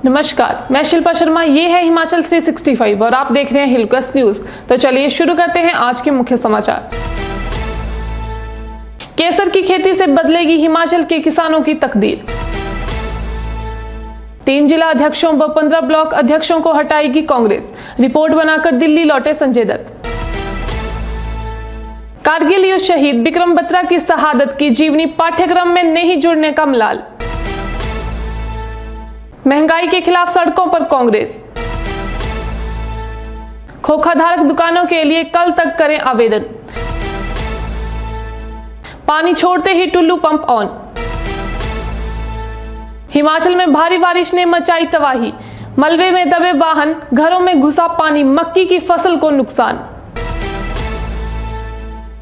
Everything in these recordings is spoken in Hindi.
नमस्कार, मैं शिल्पा शर्मा। ये है हिमाचल 365 और आप देख रहे हैं हिलक्वेस्ट न्यूज। तो चलिए शुरू करते हैं आज के मुख्य समाचार। केसर की खेती से बदलेगी हिमाचल के किसानों की तकदीर। 3 जिला अध्यक्षों व 15 ब्लॉक अध्यक्षों को हटाएगी कांग्रेस। रिपोर्ट बनाकर दिल्ली लौटे संजय दत्त। कारगिल युद्ध शहीद बिक्रम बत्रा की शहादत की जीवनी पाठ्यक्रम में नहीं जुड़ने का मलाल। महंगाई के खिलाफ सड़कों पर कांग्रेस। खोखाधारक दुकानों के लिए कल तक करें आवेदन। पानी छोड़ते ही टुल्लू पंप ऑन। हिमाचल में भारी बारिश ने मचाई तबाही। मलबे में दबे वाहन, घरों में घुसा पानी, मक्की की फसल को नुकसान।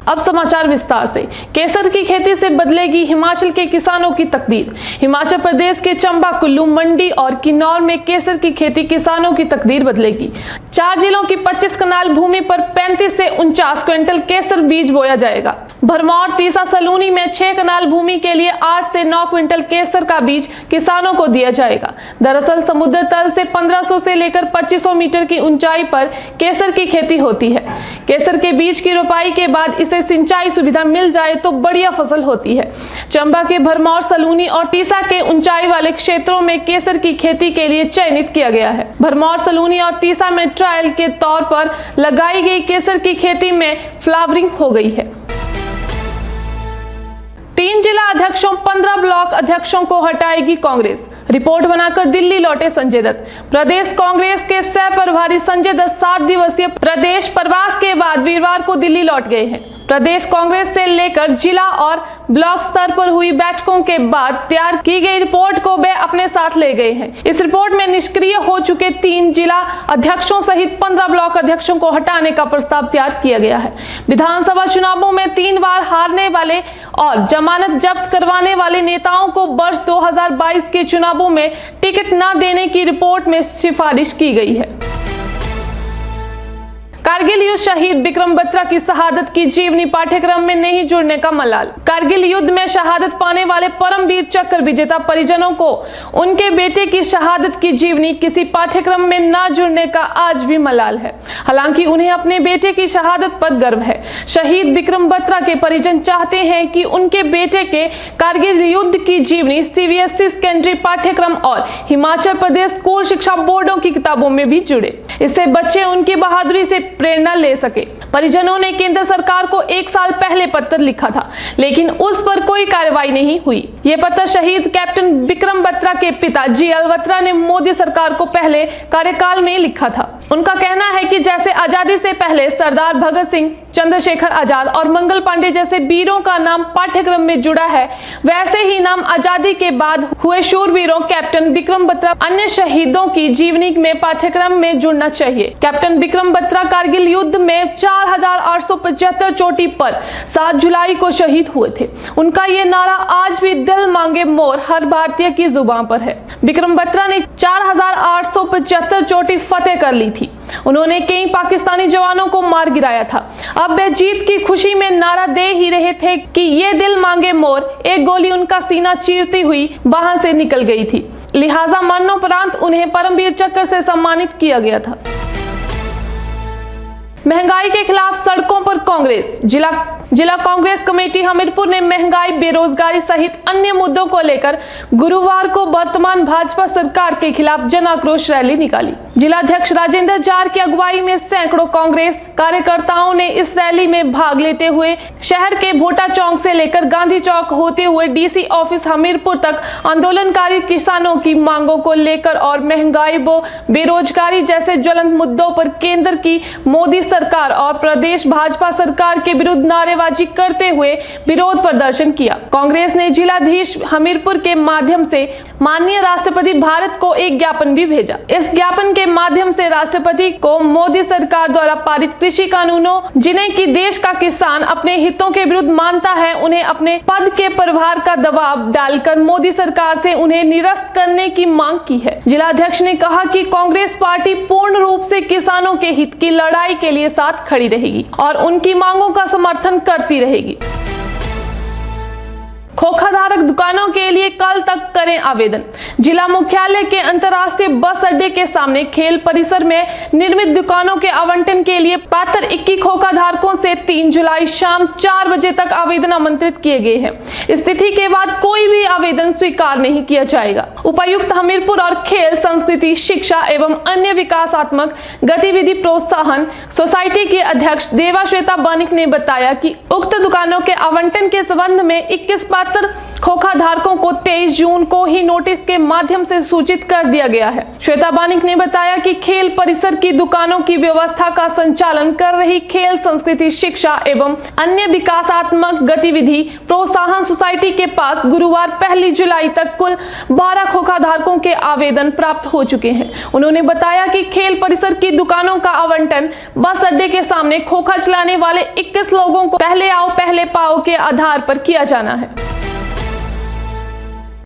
अब समाचार विस्तार से। केसर की खेती से बदलेगी हिमाचल के किसानों की तकदीर। हिमाचल प्रदेश के चंबा, कुल्लू, मंडी और किन्नौर में केसर की खेती किसानों की तकदीर बदलेगी। 4 जिलों की 25 कनाल भूमि पर 35 से 49 क्विंटल केसर बीज बोया जाएगा। भरमौर, तीसा, सलूनी में 6 कनाल भूमि के लिए 8 से 9 क्विंटल केसर का बीज किसानों को दिया जाएगा। दरअसल समुद्र तल से 1500 से लेकर 2500 मीटर की ऊंचाई पर केसर की खेती होती है। केसर के बीज की रोपाई के बाद इसे सिंचाई सुविधा मिल जाए तो बढ़िया फसल होती है। चंबा के भरमौर, सलूनी और तीसा के ऊंचाई वाले क्षेत्रों में केसर की खेती के लिए चयनित किया गया है। भरमौर, सलूनी और तीसा में ट्रायल के तौर पर लगाई गई केसर की खेती में फ्लावरिंग हो गई है। 3 जिला अध्यक्षों, 15 ब्लॉक अध्यक्षों को हटाएगी कांग्रेस। रिपोर्ट बनाकर दिल्ली लौटे संजय दत्त। प्रदेश कांग्रेस के सह प्रभारी संजय दत्त 7 दिवसीय प्रदेश प्रवास के बाद वीरवार को दिल्ली लौट गए हैं। प्रदेश कांग्रेस से लेकर जिला और ब्लॉक स्तर पर हुई बैठकों के बाद तैयार की गई रिपोर्ट को वे अपने साथ ले गए हैं। इस रिपोर्ट में निष्क्रिय हो चुके 3 जिला अध्यक्षों सहित 15 ब्लॉक अध्यक्षों को हटाने का प्रस्ताव तैयार किया गया है। विधानसभा चुनावों में 3 बार हारने वाले और जमानत जब्त करवाने वाले नेताओं को वर्ष 2022 के चुनावों में टिकट न देने की रिपोर्ट में सिफारिश की गई है। कारगिल युद्ध शहीद बिक्रम बत्रा की शहादत की जीवनी पाठ्यक्रम में नहीं जुड़ने का मलाल। कारगिल युद्ध में शहादत पाने वाले परमवीर चक्र विजेता परिजनों को उनके बेटे की शहादत की जीवनी किसी पाठ्यक्रम में न जुड़ने का आज भी मलाल है। हालांकि उन्हें अपने बेटे की शहादत पर गर्व है। शहीद बिक्रम बत्रा के परिजन चाहते हैं कि उनके बेटे के कारगिल युद्ध की जीवनी सीबीएसई सेकेंडरी पाठ्यक्रम और हिमाचल प्रदेश स्कूल शिक्षा बोर्डों की किताबों में भी जुड़े। इससे बच्चे उनकी बहादुरी से प्रेरणा ले सके। परिजनों ने केंद्र सरकार को 1 साल पहले पत्र लिखा था, लेकिन उस पर कोई कार्रवाई नहीं हुई। यह पत्र शहीद कैप्टन बिक्रम बत्रा के पिता जीएल बत्रा ने मोदी सरकार को पहले कार्यकाल में लिखा था। उनका कहना है कि जैसे आजादी से पहले सरदार भगत सिंह, चंद्रशेखर आजाद और मंगल पांडे जैसे वीरों का नाम पाठ्यक्रम में जुड़ा है, वैसे ही नाम आजादी के बाद हुए शूरवीरों कैप्टन बिक्रम बत्रा, अन्य शहीदों की जीवनी में पाठ्यक्रम में जुड़ना चाहिए। कैप्टन बिक्रम बत्रा कारगिल युद्ध में 4875 चोटी पर 7 जुलाई को शहीद हुए थे। उनका ये नारा आज भी दिल मांगे मोर हर भारतीय की जुबान पर है। बिक्रम बत्रा ने 4875 चोटी फतेह कर ली थी। उन्होंने कई पाकिस्तानी जवानों को मार गिराया था। अब वे जीत की खुशी में नारा दे ही रहे थे कि ये दिल मांगे मोर। एक गोली उनका सीना चीरती हुई बाहर से निकल गई थी। लिहाजा मरणोपरांत उन्हें परमवीर चक्र से सम्मानित किया गया था। महंगाई के खिलाफ सड़कों पर कांग्रेस। जिला कांग्रेस कमेटी हमीरपुर ने महंगाई, बेरोजगारी सहित अन्य मुद्दों को लेकर गुरुवार को वर्तमान भाजपा सरकार के खिलाफ जन आक्रोश रैली निकाली। जिला अध्यक्ष राजेंद्र जार की अगुवाई में सैकड़ों कांग्रेस कार्यकर्ताओं ने इस रैली में भाग लेते हुए शहर के भोटा चौक से लेकर गांधी चौक होते हुए डीसी ऑफिस हमीरपुर तक आंदोलनकारी किसानों की मांगों को लेकर और महंगाई व बेरोजगारी जैसे ज्वलंत मुद्दों पर केंद्र की मोदी सरकार और प्रदेश भाजपा सरकार के विरुद्ध नारेबाजी करते हुए विरोध प्रदर्शन किया। कांग्रेस ने जिलाधीश हमीरपुर के माध्यम से माननीय राष्ट्रपति भारत को एक ज्ञापन भी भेजा। इस ज्ञापन के माध्यम से राष्ट्रपति को मोदी सरकार द्वारा पारित कृषि कानूनों, जिन्हें कि देश का किसान अपने हितों के विरुद्ध मानता है, उन्हें अपने पद के प्रभार का दबाव डालकर मोदी सरकार से उन्हें निरस्त करने की मांग की है। जिलाध्यक्ष ने कहा कि कांग्रेस पार्टी पूर्ण रूप से किसानों के हित की लड़ाई के लिए साथ खड़ी रहेगी और उनकी मांगों का समर्थन करती रहेगी। खोखाधारक दुकानों के लिए कल तक करें आवेदन। जिला मुख्यालय के अंतर्राष्ट्रीय बस अड्डे के सामने खेल परिसर में निर्मित दुकानों के आवंटन के लिए पात्र 21 खोखाधारकों से 3 जुलाई शाम 4 बजे तक आवेदन आमंत्रित किए गए हैं। स्थिति के बाद कोई भी आवेदन स्वीकार नहीं किया जाएगा। उपायुक्त हमीरपुर और खेल, संस्कृति, शिक्षा एवं अन्य विकासात्मक गतिविधि प्रोत्साहन सोसाइटी के अध्यक्ष देवा श्वेता बानिक ने बताया कि उक्त दुकानों के आवंटन के संबंध में 21 पात्र खोखा धारकों को 23 जून को ही नोटिस के माध्यम से सूचित कर दिया गया है। श्वेता बानिक ने बताया कि खेल परिसर की दुकानों की व्यवस्था का संचालन कर रही खेल, संस्कृति, शिक्षा एवं अन्य विकासात्मक गतिविधि प्रोत्साहन सोसाइटी के पास गुरुवार 1 जुलाई तक कुल 12 खोखा धारकों के आवेदन प्राप्त हो चुके हैं। उन्होंने बताया कि खेल परिसर की दुकानों का आवंटन बस अड्डे के सामने खोखा चलाने वाले 21 लोगों को पहले आओ पहले पाओ के आधार पर किया जाना है।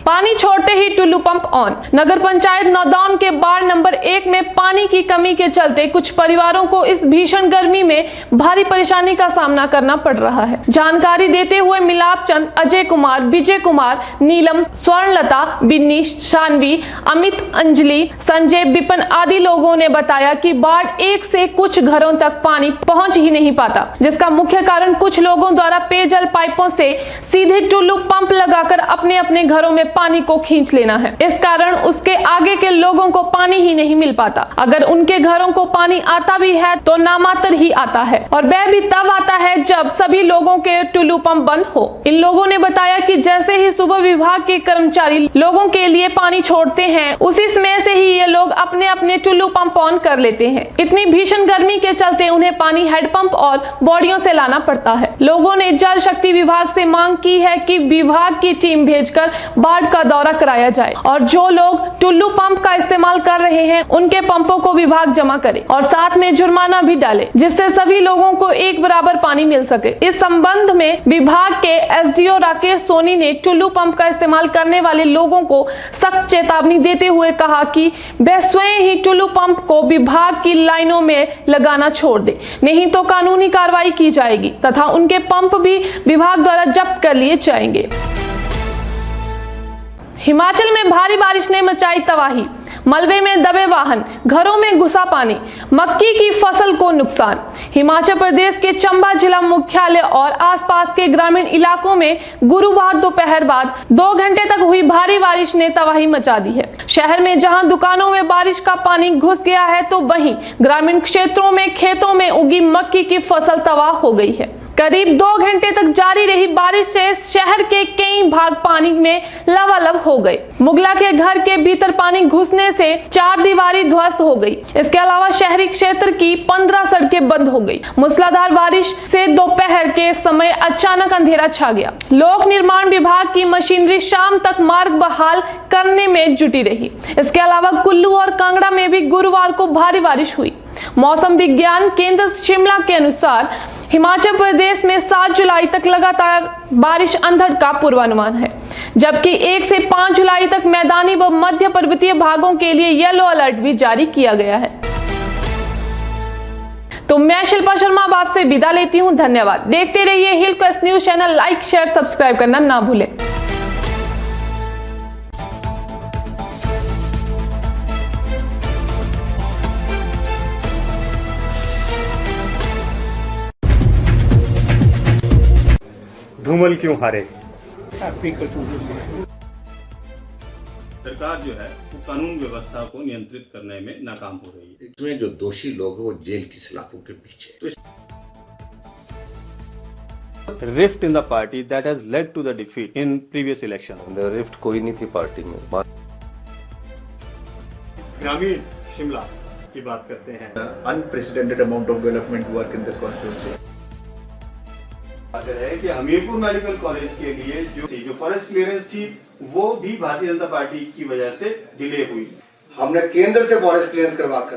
पानी छोड़ते ही टुल्लू पंप ऑन। नगर पंचायत नौदान के वार्ड नंबर 1 में पानी की कमी के चलते कुछ परिवारों को इस भीषण गर्मी में भारी परेशानी का सामना करना पड़ रहा है। जानकारी देते हुए मिलाप चंद, अजय कुमार, विजय कुमार, नीलम, स्वर्णलता, बिन्नी, शानवी, अमित, अंजलि, संजय, विपिन आदि लोगों ने बताया कि वार्ड 1 से कुछ घरों तक पानी पहुंच ही नहीं पाता, जिसका मुख्य कारण कुछ लोगों द्वारा पेयजल पाइपों से सीधे टुल्लू पंप लगाकर अपने अपने घरों में पानी को खींच लेना है। इस कारण उसके आगे के लोगों को पानी ही नहीं मिल पाता। अगर उनके घरों को पानी आता भी है तो नामात्र ही आता है और वह भी तब आता है जब सभी लोगों के टुल्लू पंप बंद हो। इन लोगों ने बताया कि जैसे ही सुबह विभाग के कर्मचारी लोगों के लिए पानी छोड़ते हैं, उसी समय से ही ये लोग अपने अपने टुल्लू पंप ऑन कर लेते हैं। इतनी भीषण गर्मी के चलते उन्हें पानी हेडपंप और बॉडियों से लाना पड़ता है। लोगों ने जल शक्ति विभाग से मांग की है कि विभाग की टीम भेजकर बाढ़ का दौरा कराया जाए और जो लोग टुल्लू पंप का इस्तेमाल कर रहे हैं उनके पंपों को विभाग जमा करे और साथ में जुर्माना भी डाले, जिससे सभी लोगों को एक बराबर पानी मिल सके। इस संबंध में विभाग के एसडीओ राकेश सोनी ने टुल्लू पंप का इस्तेमाल करने वाले लोगों को सख्त चेतावनी देते हुए कहा कि वह स्वयं ही टुल्लू पंप को विभाग की लाइनों में लगाना छोड़ दे, नहीं तो कानूनी कार्रवाई की जाएगी तथा उनके पंप भी विभाग द्वारा जब्त कर लिए जाएंगे। हिमाचल में भारी बारिश ने मचाई तबाही, मलबे में दबे वाहन, घरों में घुसा पानी, मक्की की फसल को नुकसान। हिमाचल प्रदेश के चंबा जिला मुख्यालय और आसपास के ग्रामीण इलाकों में गुरुवार दोपहर बाद 2 घंटे तक हुई भारी बारिश ने तबाही मचा दी है। शहर में जहां दुकानों में बारिश का पानी घुस गया है तो वहीं ग्रामीण क्षेत्रों में खेतों में उगी मक्की की फसल तबाह हो गई है। करीब 2 घंटे तक जारी रही बारिश से शहर के कई भाग पानी में लबालब हो गए। मुगला के घर के भीतर पानी घुसने से 4 दीवारी ध्वस्त हो गई। इसके अलावा शहरी क्षेत्र की 15 सड़कें बंद हो गई। मूसलाधार बारिश से दोपहर के समय अचानक अंधेरा छा गया। लोक निर्माण विभाग की मशीनरी शाम तक मार्ग बहाल करने में जुटी रही। इसके अलावा कुल्लू और कांगड़ा में भी गुरुवार को भारी बारिश हुई। मौसम विज्ञान केंद्र शिमला के अनुसार हिमाचल प्रदेश में 7 जुलाई तक लगातार बारिश अंधड़ का पूर्वानुमान है, जबकि 1 से 5 जुलाई तक मैदानी व मध्य पर्वतीय भागों के लिए येलो अलर्ट भी जारी किया गया है। तो मैं शिल्पा शर्मा अब आपसे विदा लेती हूं। धन्यवाद। देखते रहिए Hill Quest news channel. Like, share, subscribe करना ना भूलें। धूमल क्यों हारे? सरकार जो है वो कानून व्यवस्था को नियंत्रित करने में नाकाम हो रही है। इसमें जो दोषी लोग हैं वो जेल की सलाखों के पीछे। तो rift in the party that has led to the defeat in previous election. The rift कोई नहीं थी पार्टी में। ग्रामीण शिमला की बात करते हैं। Unprecedented amount of development work in this constituency. है कि हमीरपुर मेडिकल कॉलेज के लिए जो फॉरेस्ट क्लियरेंस थी वो भी भारतीय जनता पार्टी की वजह से डिले हुई। हमने केंद्र से फॉरेस्ट क्लियरेंस करवा कर